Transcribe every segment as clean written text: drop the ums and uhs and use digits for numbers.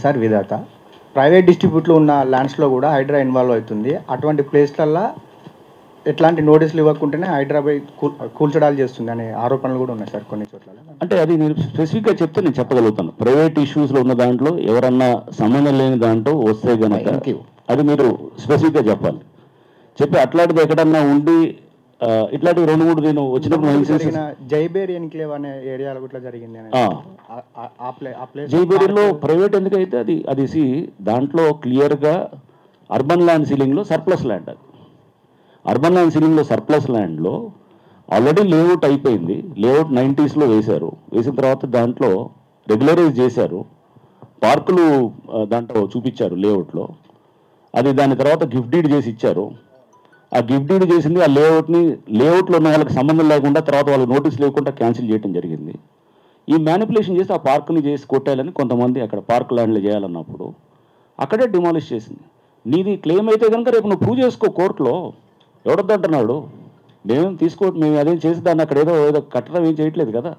Sir విధాత private డిస్ట్రిబ్యూట్లో ఉన్న ల్యాండ్స్లో కూడా Hydraa involve అవుతుంది. అటువంటి ప్లేస్లల్లో ఎట్లాంటి నోటీసులు ఇవ్వకుంటేనే హైదరాబాద్ కూల్చడాలు చేస్తుంది అనే ఆరోపణలు కూడా ఉన్నాయి సార్ కొన్ని చోట్ల. అంటే అది నేను స్పెసిఫిక్గా చెప్తే నేను చెప్పగలుగుతాను. ప్రైవేట్ ఇష్యూస్లో ఉన్న దాంట్లో ఎవరన్నా సంబంధం లేని దాంట్లో వస్తే కనుక అది మీరు స్పెసిఫిక్గా చెప్పాలి. చెప్పి అట్లాంటిది ఎక్కడన్నా ఉండి ఇట్లాంటివి 2-3 నేను వచ్చినప్పుడు జైబేర్ ఎన్క్లేవ్ అనే ఏరియాలో ఇట్లా జరిగింది. జైబేరిలో ప్రైవేట్ ఎందుకైతే అది దాంట్లో క్లియర్గా అర్బన్ ల్యాండ్ సీలింగ్లో సర్ప్లస్ ల్యాండ్. అది అర్బన్ ల్యాండ్ సీలింగ్లో సర్ప్లస్ ల్యాండ్లో ఆల్రెడీ లేఅవుట్ అయిపోయింది. లేఅవుట్ 90s వేశారు. వేసిన తర్వాత దాంట్లో రెగ్యులరైజ్ చేశారు. పార్కులు దాంట్లో చూపించారు లేఅవుట్లో. అది దాని తర్వాత గిఫ్ట్ డీడ్ చేసి ఇచ్చారు. ఆ గిఫ్ట్ డీడ్ చేసింది ఆ లేఅవుట్లో ఉన్న వాళ్ళకి సంబంధం లేకుండా తర్వాత వాళ్ళకి నోటీస్ లేకుండా క్యాన్సిల్ చేయడం జరిగింది. ఈ మ్యానిపులేషన్ చేసి ఆ పార్కుని చేసి కొట్టాలని కొంతమంది అక్కడ పార్క్ ల్యాండ్లు చేయాలన్నప్పుడు అక్కడే డిమాలిష్ చేసింది. నీది క్లెయిమ్ అయితే కనుక రేపు నువ్వు ప్రూవ్ చేసుకో కోర్టులో. ఎవడొద్దంటున్నాడు? మేము అదేం చేసి దాన్ని అక్కడ ఏదో కట్టడం ఏం చేయట్లేదు కదా.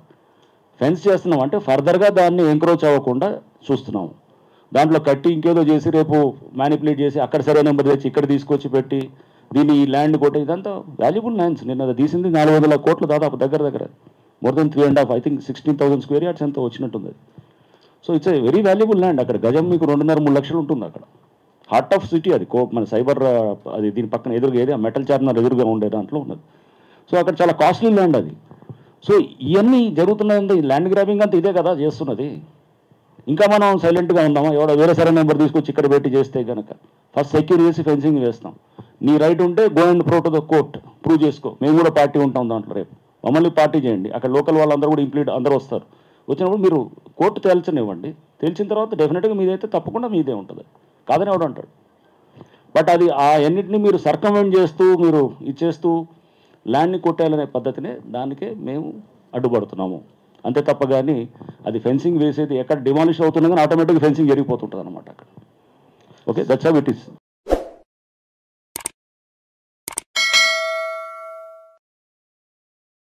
ఫెన్స్ చేస్తున్నాం అంటే ఫర్దర్గా దాన్ని ఎంక్రోచ్ అవ్వకుండా చూస్తున్నాము. దాంట్లో కట్టి ఇంకేదో చేసి రేపు మ్యానిపులేట్ చేసి అక్కడ సరే నెంబర్ తెచ్చి ఇక్కడ తీసుకొచ్చి పెట్టి దీన్ని ఈ ల్యాండ్ కొట్టే ఇదంతా వాల్యుబుల్ ల్యాండ్స్. నేను అది తీసింది 400 కోట్లు దాదాపు దగ్గర more than 3.5 I think 16,000 square yards ఎంతో వచ్చినట్టుంది. So it's a very valuable land. అక్కడ గజం మీకు 2.5-3 లక్షలు ఉంటుంది. అక్కడ హార్ట్ ఆఫ్ సిటీ అది మన సైబర్ అది దీని పక్కన ఎదురుగా ఏది మెటల్ చార్మినార్ ఎదురుగా ఉండే దాంట్లో ఉన్నది. సో అక్కడ చాలా కాస్ట్లీ ల్యాండ్ అది. సో ఇవన్నీ జరుగుతున్నాయంటే ఈ ల్యాండ్ గ్రాబింగ్ అంతా ఇదే కదా చేస్తున్నది. ఇంకా మనం సైలెంట్గా ఉందామా? ఎవడో వేరే సరే నెంబర్ తీసుకొచ్చి ఇక్కడ పెట్టి చేస్తే కనుక ఫస్ట్ సెక్యూర్ చేసి ఫెన్సింగ్ వేస్తాం. నీ రైట్ ఉంటే go and pro to the court, prove చేసుకో. మేము కూడా పార్టీ ఉంటాం దాంట్లో. రేపు మమ్మల్ని పార్టీ చేయండి. అక్కడ లోకల్ వాళ్ళందరూ కూడా ఇంప్లీట్ అందరూ వస్తారు. వచ్చినప్పుడు మీరు కోర్టు తేల్చనివ్వండి. తెలిసిన తర్వాత డెఫినెట్గా మీదైతే తప్పకుండా మీదే ఉంటుంది. కాదని ఎవడు అంటాడు. బట్ అది ఆ ఎన్నిటిని మీరు సర్కమెంట్ చేస్తూ మీరు ఇచ్చేస్తూ ల్యాండ్ని కొట్టేయాలనే పద్ధతినే దానికే మేము అడ్డుపడుతున్నాము. అంతే తప్ప కానీ అది ఫెన్సింగ్ వేసేది ఎక్కడ డిమాలిష్ అవుతున్నా కానీ ఆటోమేటిక్గా ఫెన్సింగ్ జరిగిపోతుంటుంది అనమాట అక్కడ. Okay, that's how it is.